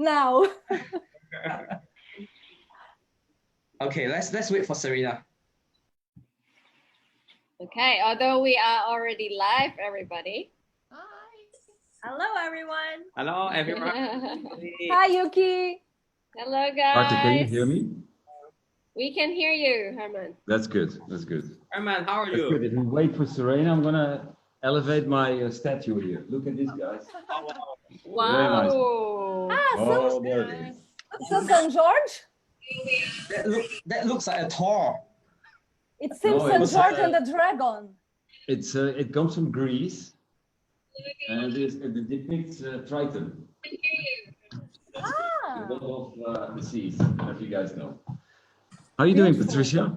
now. Okay, let's wait for Serena. Okay, although we are already live, everybody. Hi. Hello, everyone. Hello, everyone. Hi, Yuki. Hello, guys. Arthur, can you hear me? We can hear you, Herman. That's good. That's good. Herman, how are That's you? good. If we wait for Serena, I'm gonna elevate my statue here. Look at this, guys. Wow. Very nice. Ah, Oh, there it is. so St. George? That looks like a Thor. It seems No, St. it's, George and the dragon. It's it comes from Greece, and it depicts Triton. Ah. The god of the seas, as you guys know. How are you doing, Patricia?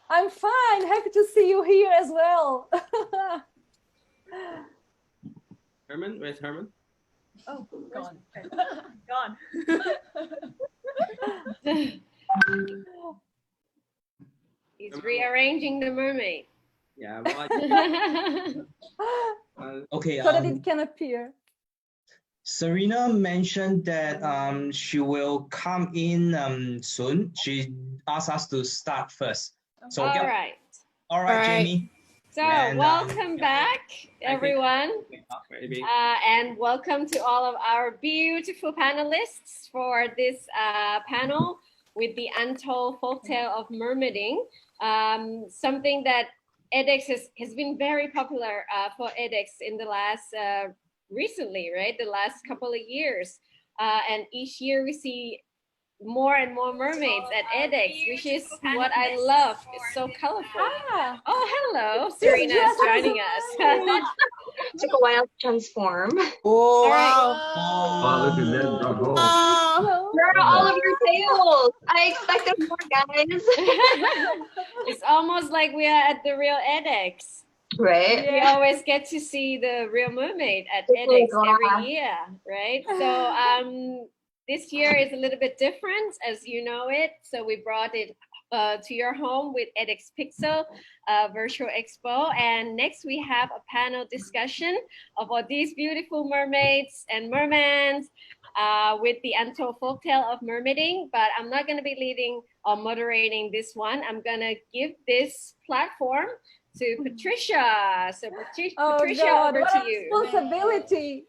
I'm fine. Happy to see you here as well. Herman, where's Herman? Oh, gone. Gone. He's rearranging the mermaid. Yeah. Okay. So that it can appear. Serena mentioned that she will come in soon. She asked us to start first. So All yeah. right. All right, Jamie. So And, welcome back, everyone. Maybe. And welcome to all of our beautiful panelists for this panel with the Untold Folktale of Mermaiding. Something that ADEX has been very popular for ADEX in the last, recently, right? The last couple of years. And each year we see more and more mermaids at ADEX, which is what I love. It's so colorful. Ah. Oh, hello. Serena is joining us. Took a while to transform. Oh, wow. Oh, look at that. Bravo. Where are all of your tails? I expected more, guys. It's almost like we are at the real ADEX. Right? We always get to see the real mermaid at ADEX every year, right? So this year is a little bit different, as you know it. So we brought it to your home with ADEX Pixel Virtual Expo. And next we have a panel discussion of all these beautiful mermaids and mermans with the Untold Folktale of Mermaiding. But I'm not going to be leading or moderating this one. I'm going to give this platform to Patricia. So Patricia, God, over what to you. Responsibility.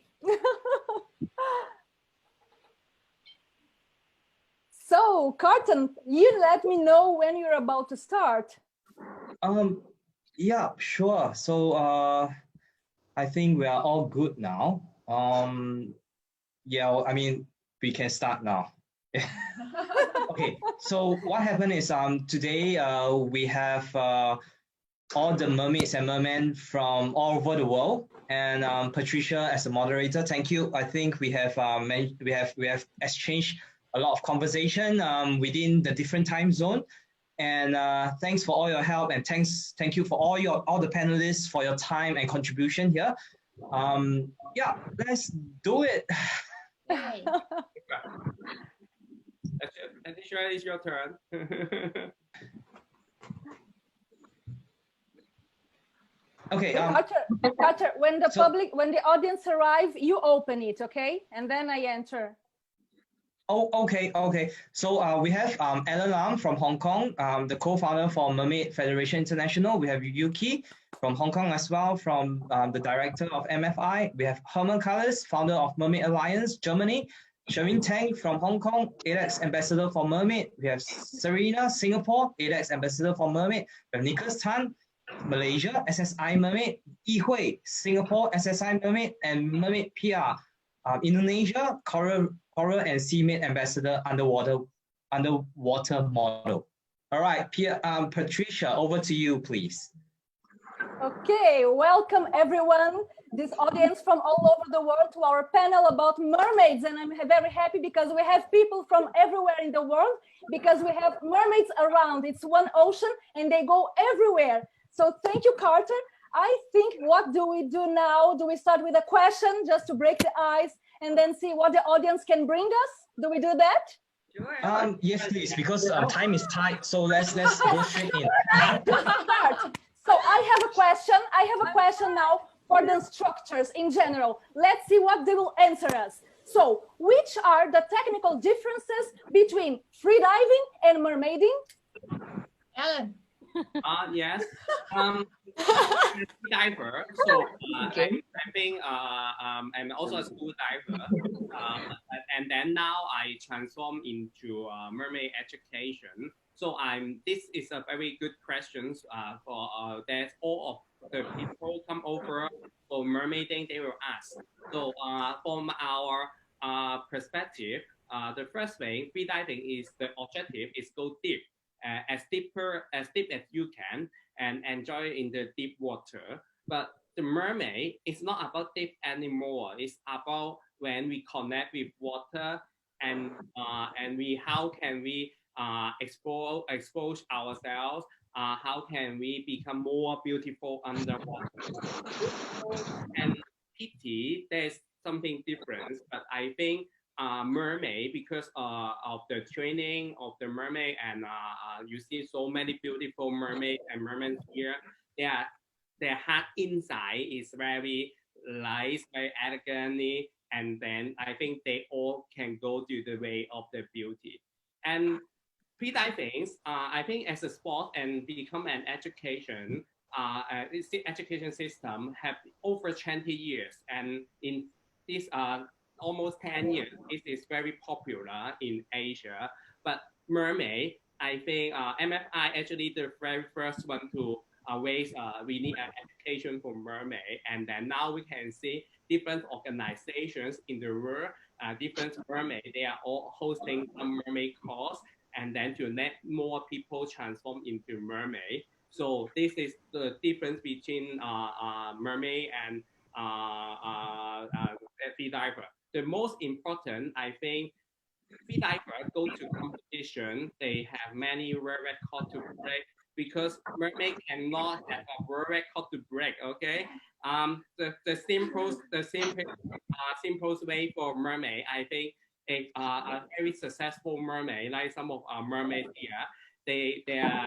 So, Carton, you let me know when you're about to start. Yeah, sure. So I think we are all good now. Yeah, I mean, we can start now. Okay, so what happened is today we have all the mermaids and mermen from all over the world, and Patricia as a moderator, thank you. I think we have exchanged a lot of conversation within the different time zone, and thanks for all your help, and thank you for all the panelists for your time and contribution here. Yeah, let's do it. Patricia, it's your turn. Okay. Carter, when the audience arrive, you open it, okay? And then I enter. Oh, okay. So we have Alan Lam from Hong Kong, the co-founder for Mermaid Federation International. We have Yuki from Hong Kong as well, from the director of MFI. We have Herman Carlos, founder of Mermaid Alliance, Germany. Shereen Tang from Hong Kong, ADEX ambassador for Mermaid. We have Serena, Singapore, ADEX ambassador for Mermaid. We have Nicholas Tan, Malaysia, SSI Mermaid. Yi Hui, Singapore, SSI Mermaid, and Mermaid PR. Indonesia, Coral and Seamaid ambassador underwater model. All right, Patricia, over to you, please. Okay, welcome everyone, this audience from all over the world to our panel about mermaids. And I'm very happy because we have people from everywhere in the world, because we have mermaids around. It's one ocean and they go everywhere. So thank you, Carter. I think, what do we do now? Do we start with a question just to break the ice and then see what the audience can bring us? Do we do that? Sure. Yes, please, because time is tight. So let's go straight in. Start. So I have a question. I have a question now for the instructors in general. Let's see what they will answer us. So, which are the technical differences between freediving and mermaiding? Alan. Yes. I'm a diver, so I'm also a school diver, and then now I transform into mermaid education. So this is a very good question for that all of the people come over for mermaiding, they will ask. So from our perspective, the first thing, freediving is the objective is go deep, as deep as you can, and enjoy in the deep water. But the mermaid is not about deep anymore. It's about when we connect with water, and we how can we expose ourselves. How can we become more beautiful underwater? And pity, there's something different, but I think mermaid, because of the training of the mermaid, and you see so many beautiful mermaids and mermaids here. Their heart inside is very nice, very elegantly, and then I think they all can go to the way of the beauty. And pre-diving, I think as a sport and become an education, education system have over 20 years, and in this almost 10 years, it is very popular in Asia. But mermaid, I think MFI actually the very first one to raise we need an education for mermaid, and then now we can see different organizations in the world, different mermaid, they are all hosting some mermaid course, and then to let more people transform into mermaid. So this is the difference between mermaid and free diver. The most important, I think, free diver go to competition. They have many world record to break, because mermaid cannot have a world record to break. Okay, the simplest way for mermaid, I think, a very successful mermaid, like some of our mermaids here, their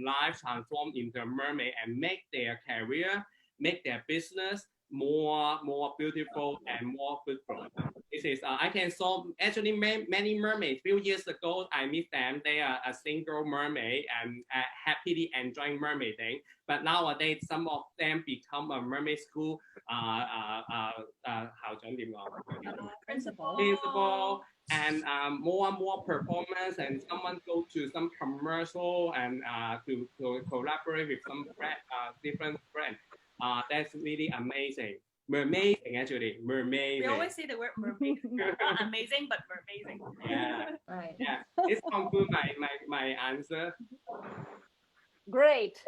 life transformed into a mermaid and make their career, make their business more beautiful and more fruitful. This is I can saw actually many mermaids. Few years ago, I meet them. They are a single mermaid and happily enjoying mermaiding. But nowadays, some of them become a mermaid school principal, and more and more performance, and someone go to some commercial and to collaborate with some different brands. That's really amazing. Mermaiding, actually, mermaid. We always say the word mermaid. Not amazing, but mermaiding. Yeah. Right. Yeah. This concludes my answer. Great.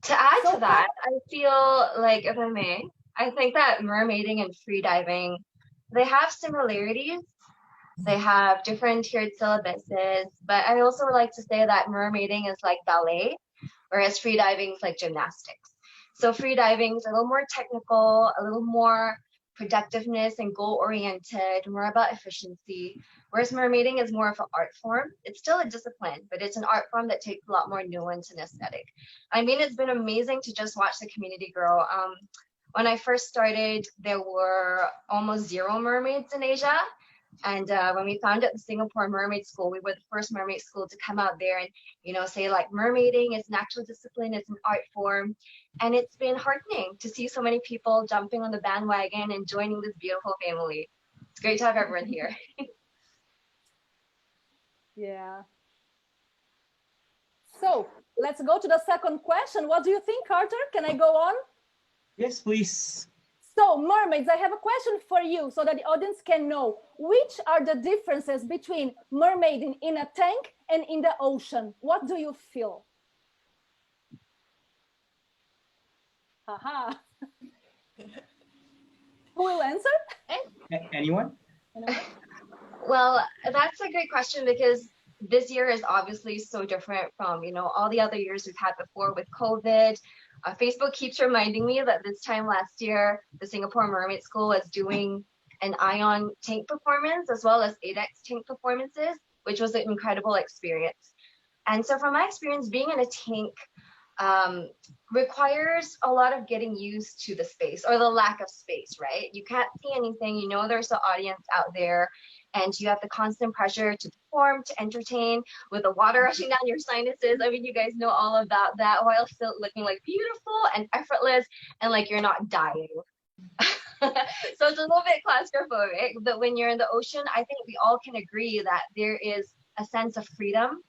To add to that, I feel like, if I may, I think that mermaiding and freediving, they have similarities. They have different tiered syllabuses, but I also would like to say that mermaiding is like ballet, whereas freediving is like gymnastics. So freediving is a little more technical, a little more productiveness and goal-oriented, more about efficiency, whereas mermaiding is more of an art form. It's still a discipline, but it's an art form that takes a lot more nuance and aesthetic. I mean, it's been amazing to just watch the community grow. When I first started, there were almost 0 mermaids in Asia. And when we founded the Singapore Mermaid School, we were the first mermaid school to come out there and, say like mermaiding is an actual discipline, it's an art form. And it's been heartening to see so many people jumping on the bandwagon and joining this beautiful family. It's great to have everyone here. Yeah. So let's go to the second question. What do you think, Carter? Can I go on? Yes, please. So, mermaids, I have a question for you so that the audience can know. Which are the differences between mermaiding in a tank and in the ocean? What do you feel? Haha. Who will answer? Anyone? Well, that's a great question, because this year is obviously so different from, all the other years we've had before with COVID. Facebook keeps reminding me that this time last year, the Singapore Mermaid School was doing an ion tank performance as well as ADEX tank performances, which was an incredible experience. And so from my experience being in a tank, requires a lot of getting used to the space or the lack of space, right? You can't see anything, you know there's an audience out there, and you have the constant pressure to perform, to entertain, with the water rushing down your sinuses. I mean, you guys know all about that, while still looking like beautiful and effortless and like you're not dying. So it's a little bit claustrophobic, but when you're in the ocean, I think we all can agree that there is a sense of freedom.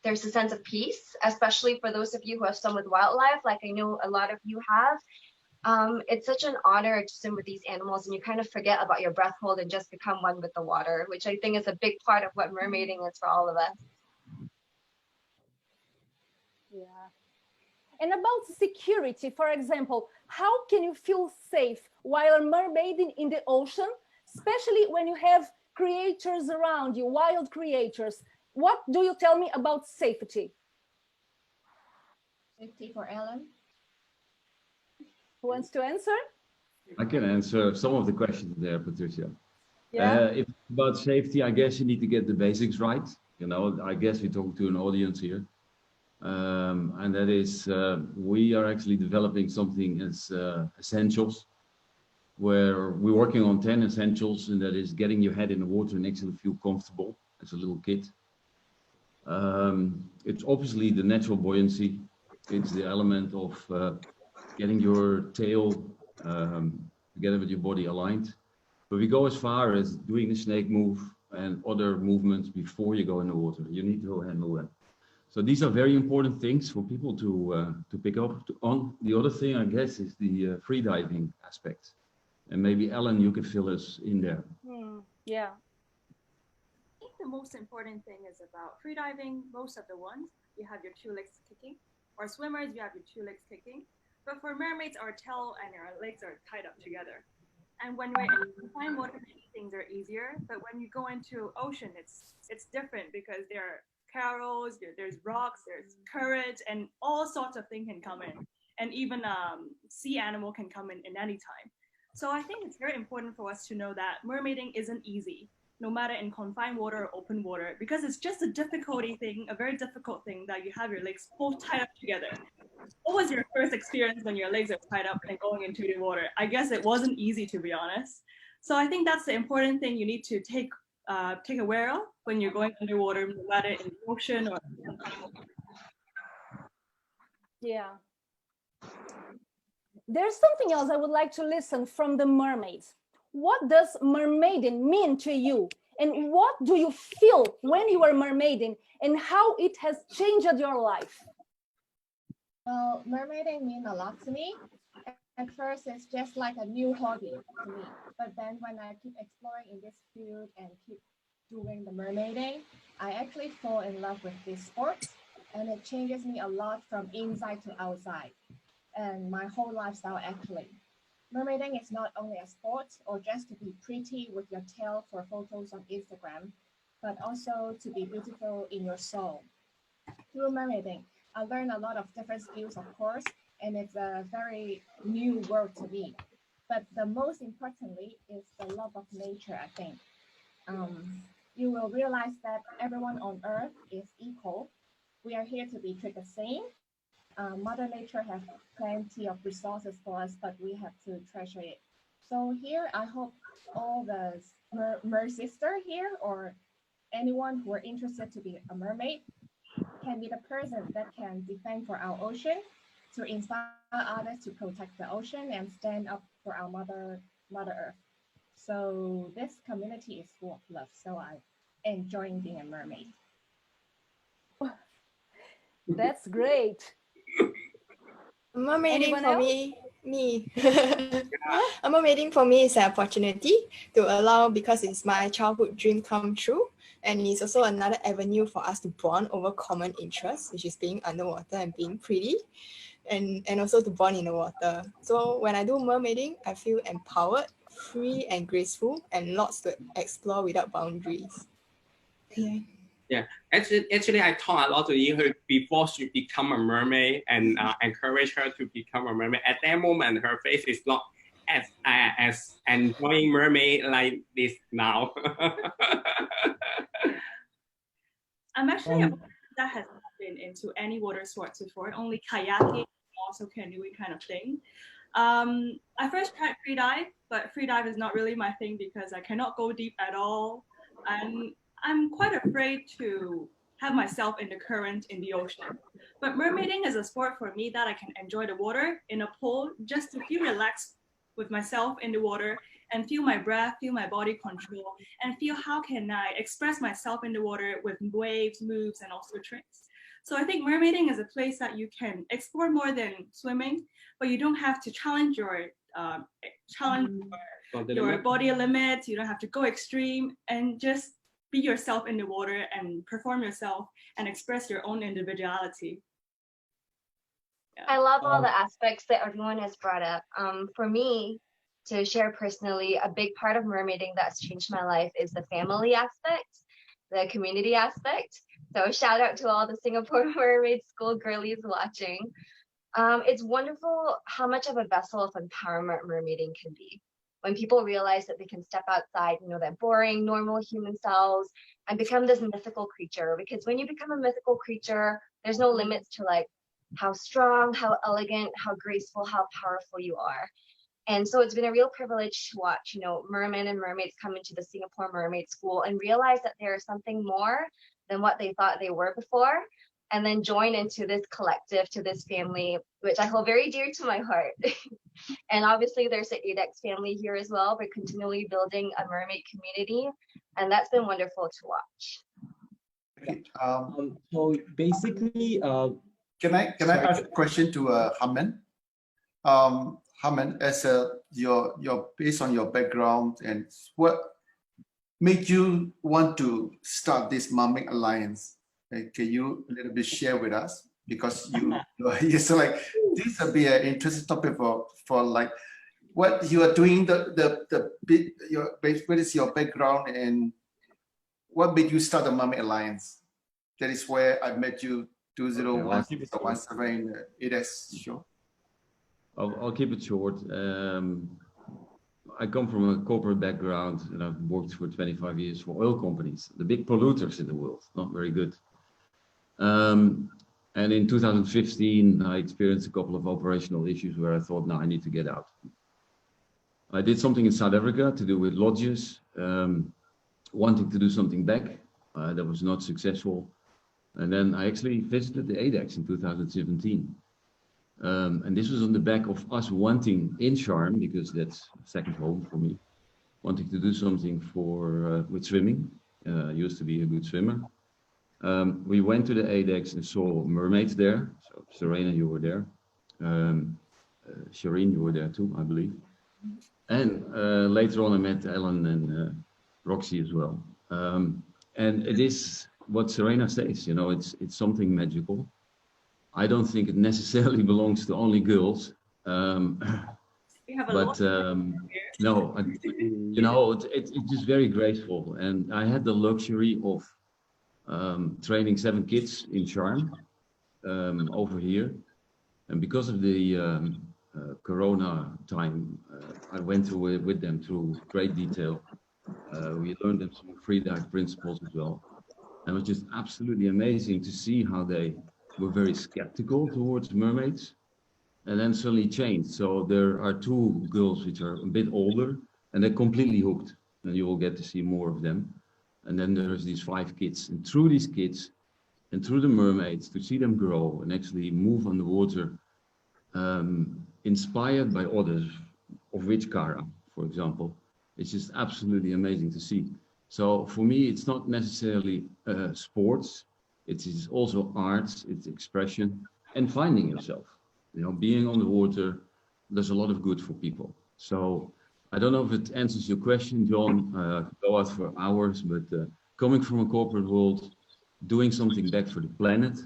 There's a sense of peace, especially for those of you who have swum with wildlife, like I know a lot of you have. It's such an honor to swim with these animals, and you kind of forget about your breath hold and just become one with the water, which I think is a big part of what mermaiding is for all of us. Yeah. And about security, for example, how can you feel safe while mermaiding in the ocean, especially when you have creatures around you, wild creatures? What do you tell me about safety? Safety for Ellen. Who wants to answer? I can answer some of the questions there, Patricia. Yeah. If about safety, I guess you need to get the basics right. You know, I guess we talk to an audience here. And that is, we are actually developing something as essentials, where we're working on 10 essentials, and that is getting your head in the water and actually feel comfortable as a little kid. It's obviously the natural buoyancy. It's the element of getting your tail together with your body aligned. But we go as far as doing the snake move and other movements before you go in the water. You need to handle that. So these are very important things for people to pick up on. The other thing, I guess, is the free diving aspect. And maybe Ellen, you could fill us in there. Yeah. I think the most important thing is about freediving. Most of the ones, you have your two legs kicking. Or swimmers, you have your two legs kicking. But for mermaids, our tail and our legs are tied up together. And when we're in confined water, things are easier. But when you go into ocean, it's different, because there are corals, there's rocks, there's currents, and all sorts of things can come in. And even sea animal can come in any time. So I think it's very important for us to know that mermaiding isn't easy, no matter in confined water or open water, because it's just a difficulty thing, a very difficult thing, that you have your legs both tied up together. What was your first experience when your legs are tied up and going into the water? I guess it wasn't easy, to be honest. So I think that's the important thing you need to take aware of when you're going underwater, no matter in the ocean or. Yeah. There's something else I would like to listen from the mermaids. What does mermaiding mean to you? And what do you feel when you are mermaiding, and how it has changed your life? Well, mermaiding means a lot to me. At first, it's just like a new hobby to me. But then when I keep exploring in this field and keep doing the mermaiding, I actually fall in love with this sport, and it changes me a lot from inside to outside, and my whole lifestyle actually. Mermaiding is not only a sport or just to be pretty with your tail for photos on Instagram, but also to be beautiful in your soul. Through mermaiding, I learned a lot of different skills, of course, and it's a very new world to me. But the most importantly is the love of nature, I think. You will realize that everyone on Earth is equal. We are here to be treated the same. Mother Nature has plenty of resources for us, but we have to treasure it. So here, I hope all the mer sister here, or anyone who are interested to be a mermaid, can be the person that can defend for our ocean, to inspire others to protect the ocean and stand up for our Mother Earth. So this community is full of love. So I enjoy being a mermaid. That's great. Mermaiding Anyone for else? me. Mermaiding for me is an opportunity to allow, because it's my childhood dream come true, and it's also another avenue for us to bond over common interests, which is being underwater and being pretty, and also to bond in the water. So when I do mermaiding, I feel empowered, free and graceful, and lots to explore without boundaries. Yeah. Yeah, actually, I taught a lot to her before she become a mermaid, and encourage her to become a mermaid. At that moment, her face is not as enjoying mermaid like this now. I'm actually that has happened into any water sports before, only kayaking, also canoeing kind of thing. I first tried free dive, but free dive is not really my thing because I cannot go deep at all. And I'm quite afraid to have myself in the current in the ocean. But mermaiding is a sport for me that I can enjoy the water in a pool just to feel relaxed with myself in the water and feel my breath, feel my body control, and feel how can I express myself in the water with waves, moves, and also tricks. So I think mermaiding is a place that you can explore more than swimming, but you don't have to challenge your body limits. You don't have to go extreme, and just be yourself in the water and perform yourself and express your own individuality. Yeah. I love all the aspects that everyone has brought up. For me, to share personally, a big part of mermaiding that's changed my life is the family aspect, the community aspect. So shout out to all the Singapore Mermaid School girlies watching. It's wonderful how much of a vessel of empowerment mermaiding can be. When people realize that they can step outside, that boring, normal human selves and become this mythical creature. Because when you become a mythical creature, there's no limits to like how strong, how elegant, how graceful, how powerful you are. And so it's been a real privilege to watch, mermen and mermaids come into the Singapore Mermaid School and realize that there is something more than what they thought they were before, and then join into this collective, to this family, which I hold very dear to my heart. And obviously there's the ADEX family here as well. We're continually building a mermaid community, and that's been wonderful to watch. Okay, so basically, can I ask a question to Haman? Haman, as your based on your background, and what made you want to start this Mermaid Alliance? Can you a little bit share with us? Because you're so like this would be an interesting topic for like what you are doing. What is your background and what made you start the Mermaid Alliance? That is where I met you 2017 ADEX show. I'll keep it short. I come from a corporate background and I've worked for 25 years for oil companies, the big polluters in the world, not very good. And in 2015, I experienced a couple of operational issues where I thought, no, I need to get out. I did something in South Africa to do with lodges, wanting to do something back. That was not successful. And then I actually visited the ADEX in 2017. And this was on the back of us wanting in Charm, because that's second home for me, wanting to do something with swimming. Used to be a good swimmer. We went to the ADEX and saw mermaids there. So Serena, you were there. Shireen, you were there too, I believe. And later on I met Ellen and Roxy as well. And it is what Serena says, it's something magical. I don't think it necessarily belongs to only girls. But no, it's just very graceful. And I had the luxury of training 7 kids in Charm over here. And because of the Corona time, I went through with them through great detail. We learned them some free dive principles as well. And it was just absolutely amazing to see how they were very skeptical towards mermaids and then suddenly changed. So there are 2 girls which are a bit older and they're completely hooked, and you will get to see more of them. And then there's these 5 kids, and through these kids and through the mermaids, to see them grow and actually move on the water, inspired by others, of which Cara, for example, it's just absolutely amazing to see. So for me, it's not necessarily sports, it is also arts, it's expression and finding yourself. Being on the water does a lot of good for people. So I don't know if it answers your question, John. Go out for hours, but coming from a corporate world, doing something back for the planet,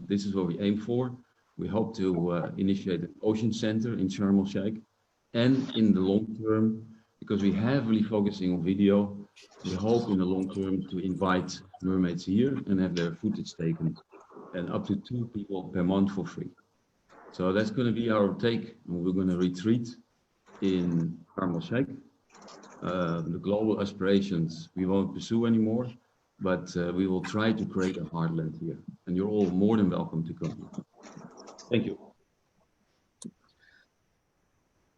this is what we aim for. We hope to initiate an ocean center in Sharm el-Sheikh, and in the long term, because we're heavily focusing on video, we hope in the long term to invite mermaids here and have their footage taken, and up to 2 people per month for free. So that's going to be our take. We're going to retreat in Sharm el-Sheikh. The global aspirations we won't pursue anymore. but we will try to create a heartland here. And you're all more than welcome to come here. Thank you.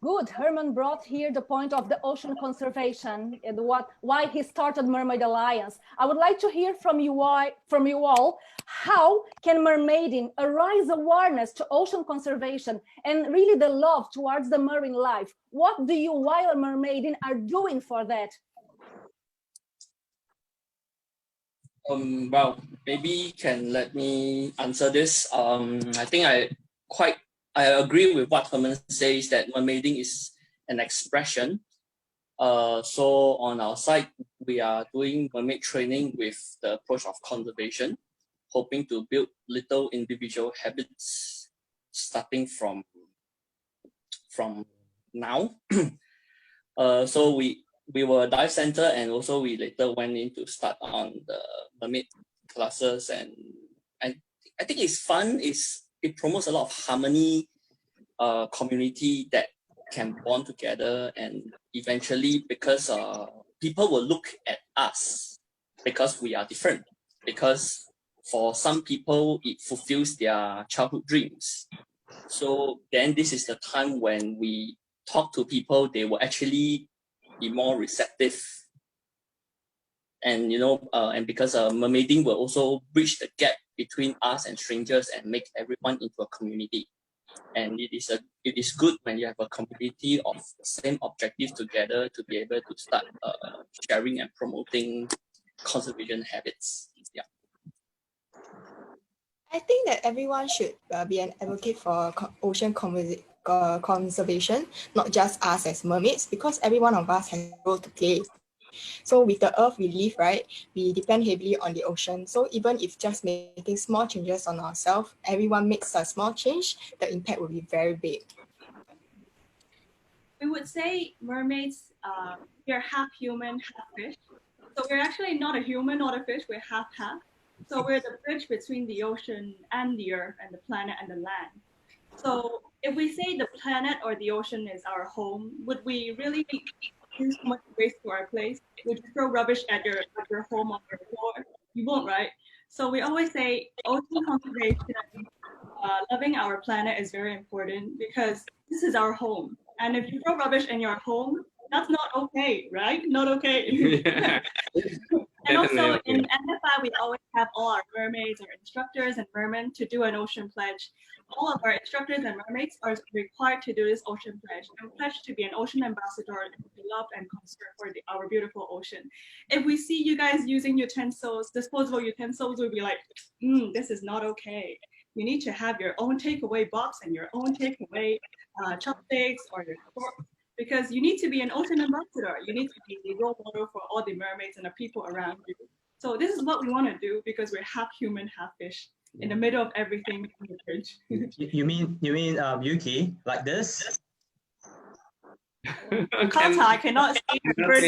Good. Herman brought here the point of the ocean conservation and why he started Mermaid Alliance. I would like to hear from you all. How can mermaiding arise awareness to ocean conservation and really the love towards the marine life? What do you, while mermaiding, are doing for that? Well, maybe you can let me answer this. I think I agree with what Herman says, that mermaiding is an expression. So on our side, we are doing mermaid training with the approach of conservation, hoping to build little individual habits starting from now. So we were a dive center, and also we later went in to start on the mermaid classes, and I think it's fun. It promotes a lot of harmony, community that can bond together, and eventually, because people will look at us because we are different, because for some people it fulfills their childhood dreams. So then this is the time when we talk to people, they will actually be more receptive. And and because mermaiding will also bridge the gap between us and strangers and make everyone into a community. And it is good when you have a community of the same objectives together to be able to start sharing and promoting conservation habits. Yeah. I think that everyone should be an advocate for ocean conservation, not just us as mermaids, because every one of us has a role to play. So with the earth we live, right, we depend heavily on the ocean. So even if just making small changes on ourselves, everyone makes a small change, the impact will be very big. We would say mermaids, we're half human, half fish. So we're actually not a human, not a fish, we're half-half. So we're the bridge between the ocean and the earth and the planet and the land. So if we say the planet or the ocean is our home, would we really do so much waste to our place? Would you throw rubbish at your home on your floor? You won't, right? So we always say ocean conservation, loving our planet is very important because this is our home. And if you throw rubbish in your home, that's not okay, right? Not okay. Yeah. And also Definitely. in NFI, we always have all our mermaids, our instructors and mermen to do an ocean pledge. All of our instructors and mermaids are required to do this ocean pledge and pledge to be an ocean ambassador and to love and concern for our beautiful ocean. If we see you guys using utensils, disposable utensils, we'll be like, this is not okay. You need to have your own takeaway box and your own takeaway chopsticks or your fork, because you need to be an ocean ambassador. You need to be the role model for all the mermaids and the people around you. So this is what we want to do because we're half human, half fish, in the middle of everything in the bridge. You mean Yuki, like this? Kata, I cannot see the bird.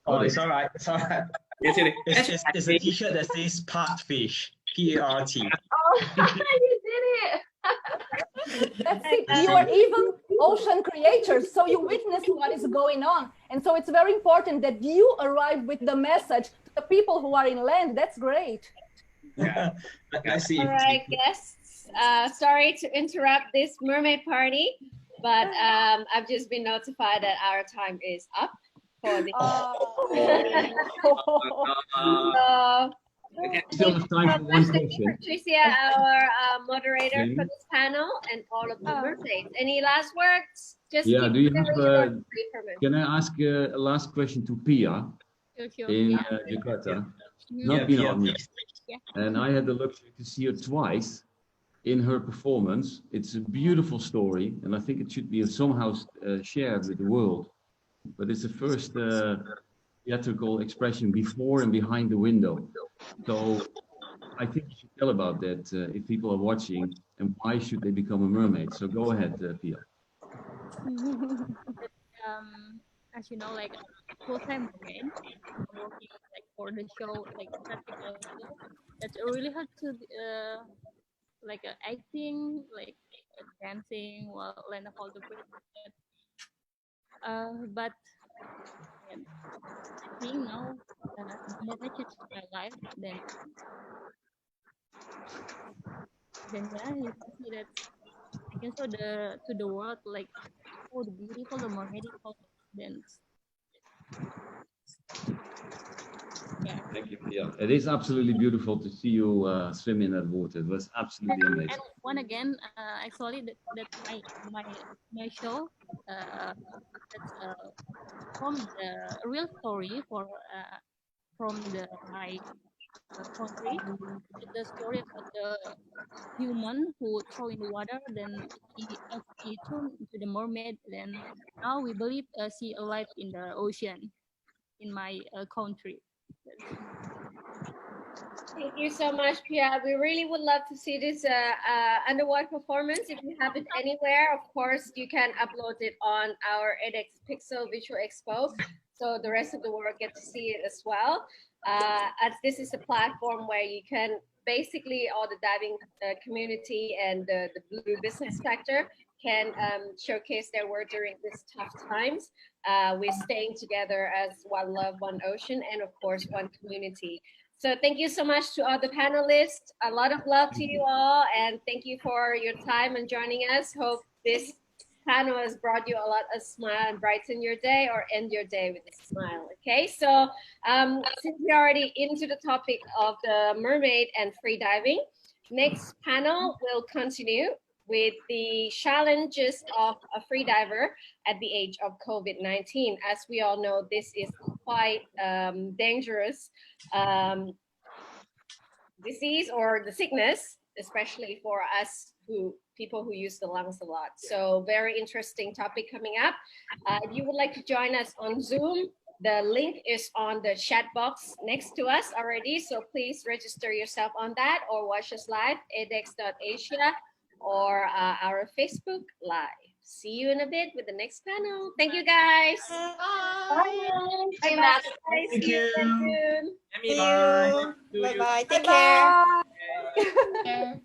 Oh, it's all right. It's all right. It's a t-shirt that says part fish, P-A-R-T. Oh, you did it. That's it. You are even ocean creators, so you witness what is going on. And so it's very important that you arrive with the message to the people who are in land. That's great. Yeah. I see. All right, guests. Sorry to interrupt this mermaid party, but I've just been notified that our time is up for the. Still have time for one question. Patricia, our moderator for this panel, and all of the mermaids. Any last words? Just Yeah, do you have, can I I ask a last question to Pia in Jakarta? Not been on yet. And I had the luxury to see her twice in her performance. It's a beautiful story, and I think it should be somehow shared with the world. But it's the first theatrical expression before and behind the window. So I think you should tell about that if people are watching, and why should they become a mermaid. So go ahead, Pia. As you know, like full-time mermaid, working like for the show, like theatrical show, that's really hard to like acting, like dancing, while learn all the bridge. But yeah, I think now that I changed my life, then yeah, you can see that I can show to the world like oh the beautiful the mermaid culture. Then yeah. Thank you. Yeah, it is absolutely beautiful to see you swim in that water. It was absolutely amazing. And one again, actually that my show that's from the real story from my country. The story about the human who throw in the water, then he turned into the mermaid. Then now we believe she alive in the ocean in my country. Thank you so much, Pia. We really would love to see this underwater performance. If you have it anywhere, of course, you can upload it on our ADEX Pixel Visual Expo, so the rest of the world get to see it as well. As this is a platform where you can basically all the diving community and the blue business sector can showcase their work during these tough times. We're staying together as one love, one ocean, and of course, one community. So thank you so much to all the panelists. A lot of love to you all, and thank you for your time and joining us. Hope this panel has brought you a lot of smile and brighten your day or end your day with a smile. Okay, so since we're already into the topic of the mermaid and free diving, next panel will continue with the challenges of a free diver at the age of COVID-19. As we all know, this is quite dangerous disease or the sickness, especially for us people who use the lungs a lot. So very interesting topic coming up. If you would like to join us on Zoom, the link is on the chat box next to us already. So please register yourself on that or watch us live, adex.asia or our Facebook Live. See you in a bit with the next panel. Thank you, guys. Bye. Bye. Bye. Thank See you you. again soon. See you. Bye bye. Take Bye. care.